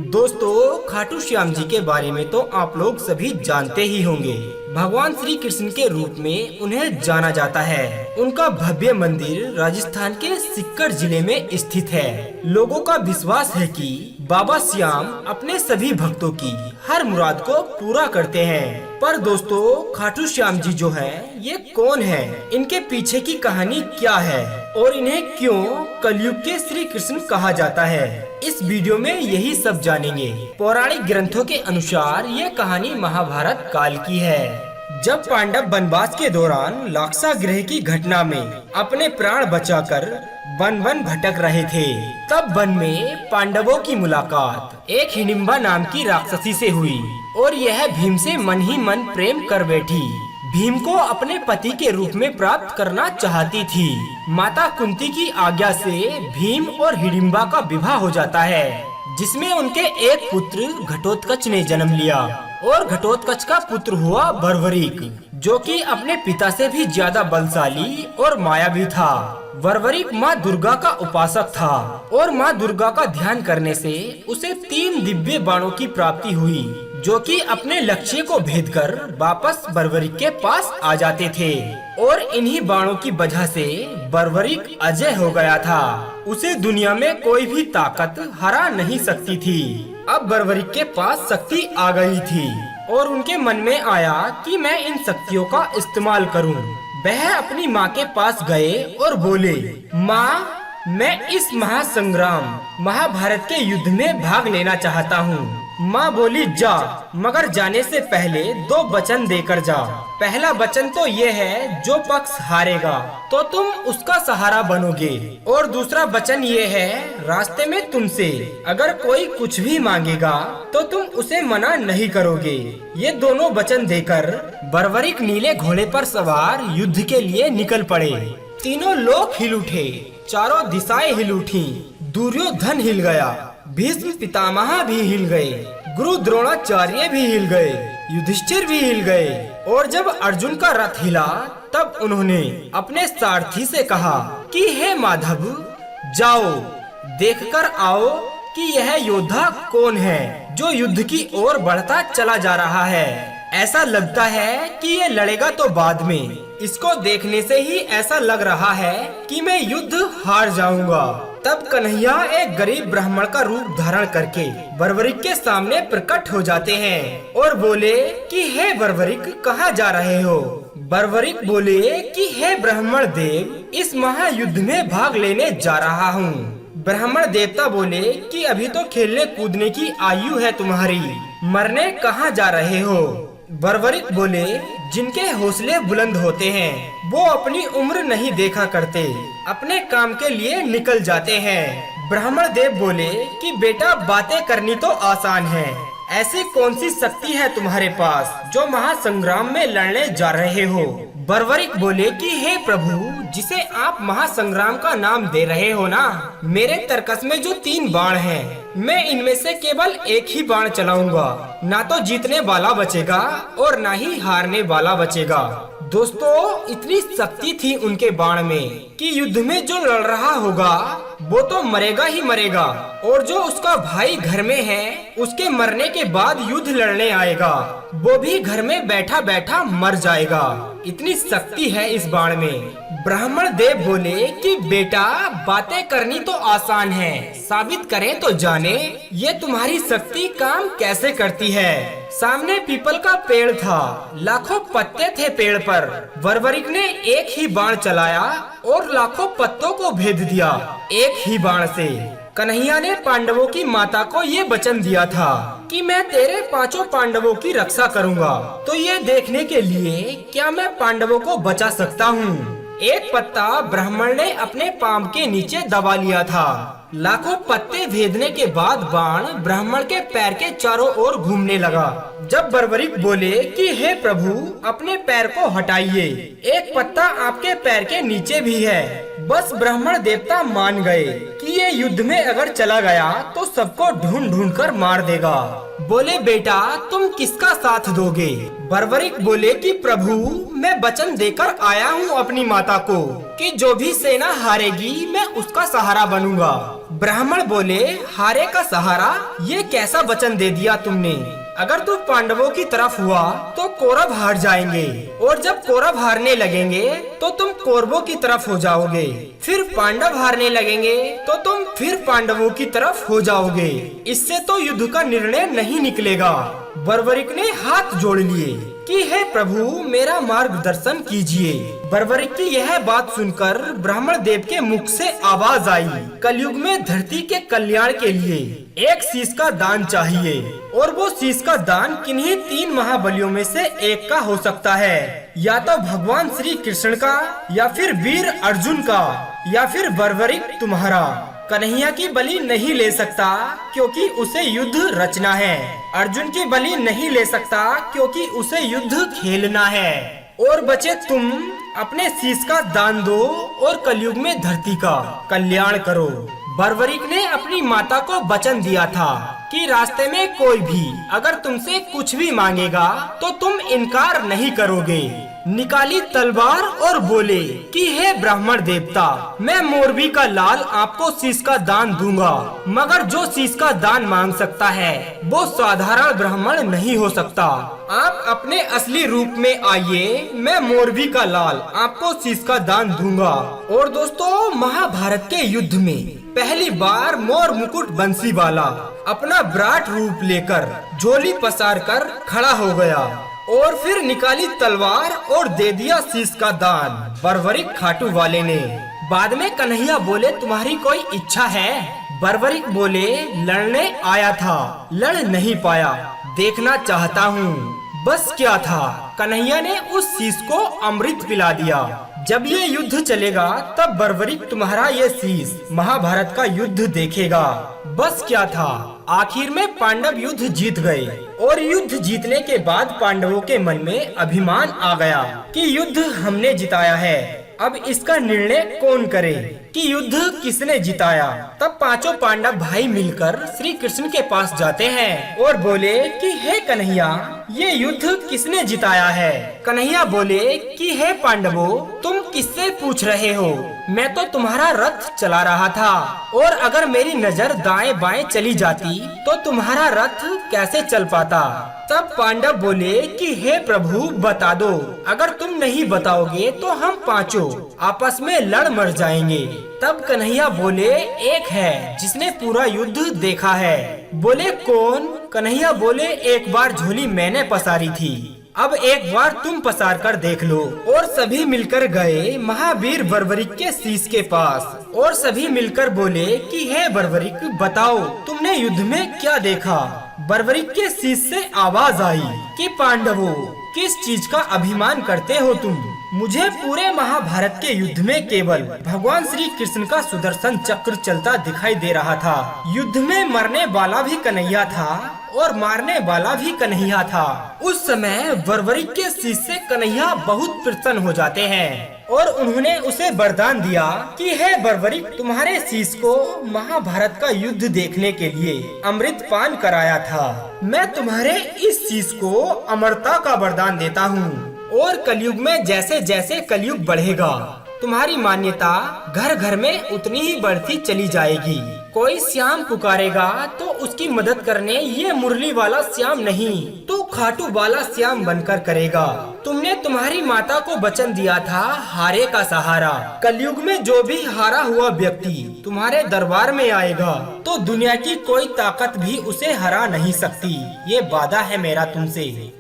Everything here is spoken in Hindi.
दोस्तों, खाटू श्याम जी के बारे में तो आप लोग सभी जानते ही होंगे। भगवान श्री कृष्ण के रूप में उन्हें जाना जाता है। उनका भव्य मंदिर राजस्थान के सीकर जिले में स्थित है। लोगों का विश्वास है कि बाबा श्याम अपने सभी भक्तों की हर मुराद को पूरा करते हैं। पर दोस्तों, खाटू श्याम जी जो है ये कौन है, इनके पीछे की कहानी क्या है और इन्हें क्यों कलयुग के श्री कृष्ण कहा जाता है, इस वीडियो में यही सब जानेंगे। पौराणिक ग्रंथों के अनुसार ये कहानी महाभारत काल की है। जब पांडव वनवास के दौरान लाक्षा गृह की घटना में अपने प्राण बचाकर वन वन भटक रहे थे, तब वन में पांडवों की मुलाकात एक हिडिंबा नाम की राक्षसी से हुई और यह भीम से मन ही मन प्रेम कर बैठी। भीम को अपने पति के रूप में प्राप्त करना चाहती थी। माता कुंती की आज्ञा से भीम और हिडिंबा का विवाह हो जाता है, जिसमें उनके एक पुत्र घटोत्कच ने जन्म लिया और घटोत्कच का पुत्र हुआ बर्बरीक, जो कि अपने पिता से भी ज्यादा बलशाली और मायावी था। बर्बरीक माँ दुर्गा का उपासक था और माँ दुर्गा का ध्यान करने से उसे 3 दिव्य बाणों की प्राप्ति हुई, जो कि अपने लक्ष्य को भेद कर वापस बर्बरीक के पास आ जाते थे। और इन्हीं बाणों की वजह से बर्बरीक अजय हो गया था। उसे दुनिया में कोई भी ताकत हरा नहीं सकती थी। अब बर्बरीक के पास शक्ति आ गई थी और उनके मन में आया कि मैं इन शक्तियों का इस्तेमाल करूं। वह अपनी माँ के पास गए और बोले, माँ, मैं इस महासंग्राम महाभारत के युद्ध में भाग लेना चाहता हूँ। माँ बोली, जा, मगर जाने से पहले 2 वचन देकर जा। पहला वचन तो ये है, जो पक्ष हारेगा तो तुम उसका सहारा बनोगे, और दूसरा वचन ये है, रास्ते में तुमसे अगर कोई कुछ भी मांगेगा तो तुम उसे मना नहीं करोगे। ये दोनों वचन देकर बर्बरीक नीले घोड़े पर सवार युद्ध के लिए निकल पड़े। तीनों लोग हिल उठे, चारों दिशाएं हिल उठी। दुर्योधन हिल गया, भीष्म पितामह भी हिल गए, गुरु द्रोणाचार्य भी हिल गए, युधिष्ठिर भी हिल गए। और जब अर्जुन का रथ हिला, तब उन्होंने अपने सारथी से कहा कि हे माधव, जाओ देखकर आओ कि यह योद्धा कौन है जो युद्ध की ओर बढ़ता चला जा रहा है। ऐसा लगता है कि ये लड़ेगा तो बाद में। इसको देखने से ही ऐसा लग रहा है कि मैं युद्ध हार जाऊंगा। तब कन्हैया एक गरीब ब्राह्मण का रूप धारण करके बर्बरीक के सामने प्रकट हो जाते हैं और बोले कि हे बर्बरीक, कहाँ जा रहे हो? बर्बरीक बोले कि हे ब्राह्मण देव, इस महायुद्ध में भाग लेने जा रहा हूँ। ब्राह्मण देवता बोले कि अभी तो खेलने कूदने की आयु है तुम्हारी, मरने कहाँ जा रहे हो? बर्बरीक बोले, जिनके हौसले बुलंद होते हैं वो अपनी उम्र नहीं देखा करते, अपने काम के लिए निकल जाते हैं। ब्राह्मण देव बोले कि बेटा, बातें करनी तो आसान है, ऐसी कौन सी शक्ति है तुम्हारे पास जो महासंग्राम में लड़ने जा रहे हो? बर्बरीक बोले कि हे प्रभु, जिसे आप महासंग्राम का नाम दे रहे हो ना, मेरे तरकस में जो 3 बाण हैं, मैं इनमें से केवल एक ही बाण चलाऊंगा। ना तो जीतने वाला बचेगा और ना ही हारने वाला बचेगा। दोस्तों, इतनी शक्ति थी उनके बाण में कि युद्ध में जो लड़ रहा होगा वो तो मरेगा ही मरेगा, और जो उसका भाई घर में है उसके मरने के बाद युद्ध लड़ने आएगा वो भी घर में बैठा बैठा मर जाएगा। इतनी शक्ति है इस बाण में। ब्राह्मण देव बोले कि बेटा, बातें करनी तो आसान है, साबित करें तो जाने ये तुम्हारी शक्ति काम कैसे करती है। सामने पीपल का पेड़ था, लाखों पत्ते थे पेड़ पर। बर्बरीक ने एक ही बाण चलाया और लाखों पत्तों को भेद दिया एक ही बाण से। कन्हैया ने पांडवों की माता को ये वचन दिया था कि मैं तेरे 5 पांडवों की रक्षा करूंगा, तो ये देखने के लिए क्या मैं पांडवों को बचा सकता हूँ। एक पत्ता ब्राह्मण ने अपने पांव के नीचे दबा लिया था। लाखों पत्ते भेदने के बाद बाण ब्राह्मण के पैर के चारों ओर घूमने लगा। जब बर्बरीक बोले कि हे प्रभु, अपने पैर को हटाइए, एक पत्ता आपके पैर के नीचे भी है। बस ब्राह्मण देवता मान गए कि ये युद्ध में अगर चला गया तो सबको ढूंढ ढूंढ कर मार देगा। बोले, बेटा, तुम किसका साथ दोगे? बर्बरीक बोले कि प्रभु, मैं वचन देकर आया हूँ अपनी माता को कि जो भी सेना हारेगी मैं उसका सहारा बनूंगा। ब्राह्मण बोले, हारे का सहारा, ये कैसा वचन दे दिया तुमने। अगर तुम पांडवों की तरफ हुआ तो कौरव हार जाएंगे, और जब कौरव हारने लगेंगे तो तुम कौरवों की तरफ हो जाओगे, फिर पांडव हारने लगेंगे तो तुम फिर पांडवों की तरफ हो जाओगे। इससे तो युद्ध का निर्णय नहीं निकलेगा। बर्बरिक ने हाथ जोड़ लिए कि हे प्रभु, मेरा मार्गदर्शन कीजिए। बर्बरिक की यह बात सुनकर ब्राह्मण देव के मुख से आवाज आई, कलयुग में धरती के कल्याण के लिए एक शीश का दान चाहिए, और वो शीश का दान किन्हीं 3 महाबलियों में से एक का हो सकता है, या तो भगवान श्री कृष्ण का, या फिर वीर अर्जुन का, या फिर बर्बरिक तुम्हारा। कन्हैया की बलि नहीं ले सकता क्योंकि उसे युद्ध रचना है। अर्जुन की बलि नहीं ले सकता क्योंकि उसे युद्ध खेलना है। और बचे तुम, अपने शीश का दान दो और कलयुग में धरती का कल्याण करो। बर्बरिक ने अपनी माता को वचन दिया था कि रास्ते में कोई भी अगर तुमसे कुछ भी मांगेगा तो तुम इनकार नहीं करोगे। निकाली तलवार और बोले कि हे ब्राह्मण देवता, मैं मोरबी का लाल आपको शीश का दान दूंगा, मगर जो शीश का दान मांग सकता है वो साधारण ब्राह्मण नहीं हो सकता। आप अपने असली रूप में आइए, मैं मोरबी का लाल आपको शीश का दान दूंगा। और दोस्तों, महाभारत के युद्ध में पहली बार मोर मुकुट बंसी वाला अपना विराट रूप लेकर झोली पसार कर खड़ा हो गया, और फिर निकाली तलवार और दे दिया शीश का दान बर्बरिक खाटू वाले ने। बाद में कन्हैया बोले, तुम्हारी कोई इच्छा है? बर्बरिक बोले, लड़ने आया था, लड़ नहीं पाया, देखना चाहता हूँ। बस क्या था, कन्हैया ने उस शीश को अमृत पिला दिया। जब ये युद्ध चलेगा तब बर्बरिक तुम्हारा ये शीश महाभारत का युद्ध देखेगा। बस क्या था, आखिर में पांडव युद्ध जीत गए, और युद्ध जीतने के बाद पांडवों के मन में अभिमान आ गया कि युद्ध हमने जिताया है। अब इसका निर्णय कौन करे कि युद्ध किसने जिताया। तब पांचों पांडव भाई मिलकर श्री कृष्ण के पास जाते हैं और बोले कि हे कन्हैया, ये युद्ध किसने जिताया है। कन्हैया बोले कि हे पांडवों, तुम किससे पूछ रहे हो? मैं तो तुम्हारा रथ चला रहा था, और अगर मेरी नजर दाएं बाएं चली जाती तो तुम्हारा रथ कैसे चल पाता। तब पांडव बोले कि हे प्रभु, बता दो, अगर तुम नहीं बताओगे तो हम पांचों आपस में लड़ मर जाएंगे। तब कन्हैया बोले, एक है जिसने पूरा युद्ध देखा है। बोले कौन? कन्हैया बोले, एक बार झोली मैंने पसारी थी, अब एक बार तुम पसार कर देख लो। और सभी मिलकर गए महावीर बर्बरिक के शीश के पास, और सभी मिलकर बोले कि हे बर्बरिक, बताओ तुमने युद्ध में क्या देखा। बर्बरिक के शीश से आवाज आई कि पांडवों, किस चीज का अभिमान करते हो तुम? मुझे पूरे महाभारत के युद्ध में केवल भगवान श्री कृष्ण का सुदर्शन चक्र चलता दिखाई दे रहा था। युद्ध में मरने वाला भी कन्हैया था और मारने वाला भी कन्हैया था। उस समय बर्बरिक के शीश से कन्हैया बहुत प्रसन्न हो जाते हैं, और उन्होंने उसे वरदान दिया कि हे बर्बरिक, तुम्हारे शीश को महाभारत का युद्ध देखने के लिए अमृत पान कराया था। मैं तुम्हारे इस शीश को अमरता का वरदान देता हूँ, और कलयुग में जैसे जैसे कलयुग बढ़ेगा तुम्हारी मान्यता घर घर में उतनी ही बढ़ती चली जाएगी। कोई श्याम पुकारेगा तो उसकी मदद करने ये मुरली वाला श्याम नहीं, तो खाटू वाला श्याम बनकर करेगा। तुमने तुम्हारी माता को वचन दिया था, हारे का सहारा। कलयुग में जो भी हारा हुआ व्यक्ति तुम्हारे दरबार में आएगा तो दुनिया की कोई ताकत भी उसे हरा नहीं सकती। ये वादा है मेरा तुमसे।